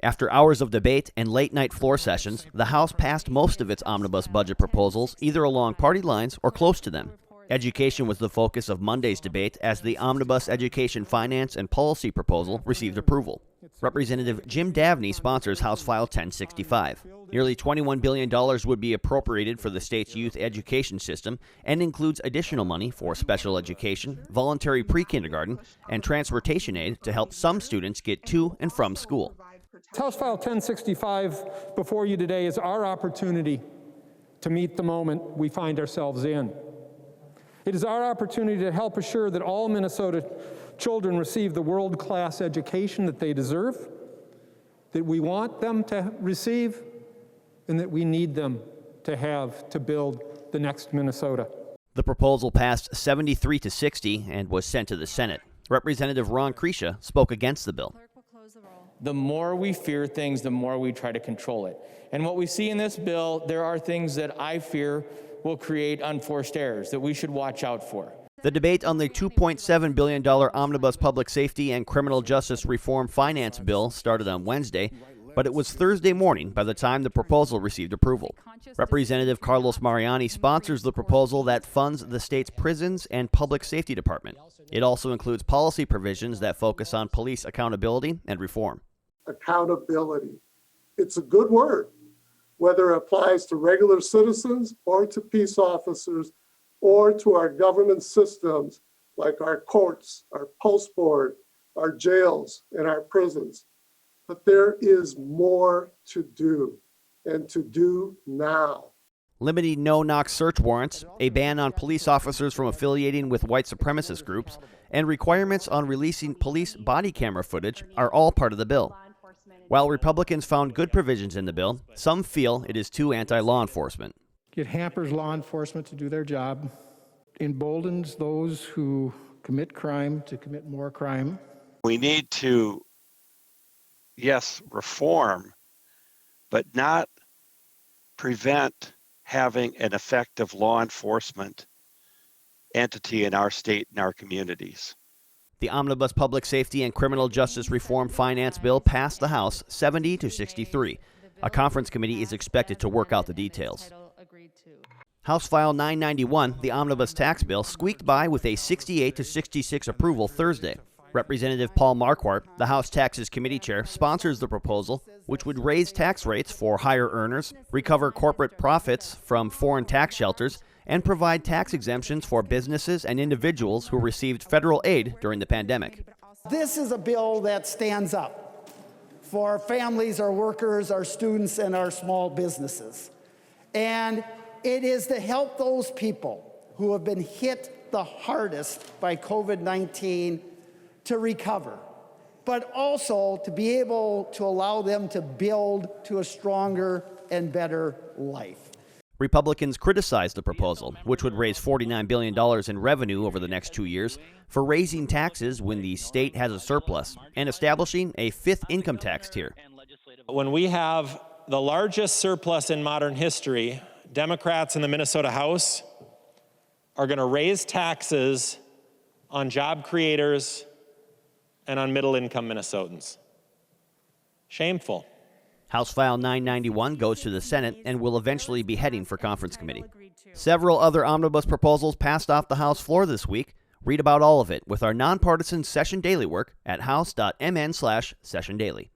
After hours of debate and late-night floor sessions, the House passed most of its omnibus budget proposals either along party lines or close to them. Education was the focus of Monday's debate as the Omnibus Education Finance and Policy proposal received approval. Representative Jim Davney sponsors House File 1065. Nearly $21 billion would be appropriated for the state's youth education system and includes additional money for special education, voluntary pre-kindergarten, and transportation aid to help some students get to and from school. House File 1065 before you today is our opportunity to meet the moment we find ourselves in. It is our opportunity to help assure that all Minnesota children receive the world-class education that they deserve, that we want them to receive, and that we need them to have to build the next Minnesota. The proposal passed 73-60 and was sent to the Senate. Representative Ron Kresha spoke against the bill. The more we fear things, the more we try to control it. And what we see in this bill, there are things that I fear will create unforced errors that we should watch out for. The debate on the $2.7 billion Omnibus Public Safety and Criminal Justice Reform Finance Bill started on Wednesday, but it was Thursday morning by the time the proposal received approval. Representative Carlos Mariani sponsors the proposal that funds the state's prisons and public safety department. It also includes policy provisions that focus on police accountability and reform. Accountability. It's a good word, whether it applies to regular citizens or to peace officers or to our government systems like our courts, our post board, our jails, and our prisons. But there is more to do, and to do now. Limiting no-knock search warrants, a ban on police officers from affiliating with white supremacist groups, and requirements on releasing police body camera footage are all part of the bill. While Republicans found good provisions in the bill, some feel it is too anti-law enforcement. It hampers law enforcement to do their job, emboldens those who commit crime to commit more crime. We need to, yes, reform, but not prevent having an effective law enforcement entity in our state and our communities. The Omnibus Public Safety and Criminal Justice Reform Finance Bill passed the House 70-63. A conference committee is expected to work out the details. House File 991, the Omnibus Tax Bill, squeaked by with a 68-66 approval Thursday. Representative Paul Marquardt, the House Taxes Committee Chair, sponsors the proposal, which would raise tax rates for higher earners, recover corporate profits from foreign tax shelters, and provide tax exemptions for businesses and individuals who received federal aid during the pandemic. This is a bill that stands up for our families, our workers, our students, and our small businesses. And it is to help those people who have been hit the hardest by COVID-19 to recover, but also to be able to allow them to build to a stronger and better life. Republicans criticized the proposal, which would raise $49 billion in revenue over the next 2 years, for raising taxes when the state has a surplus and establishing a fifth income tax tier. When we have the largest surplus in modern history, Democrats in the Minnesota House are going to raise taxes on job creators and on middle-income Minnesotans. Shameful. House File 991 goes to the Senate and will eventually be heading for conference committee. Several other omnibus proposals passed off the House floor this week. Read about all of it with our nonpartisan Session Daily work at house.mn/sessiondaily.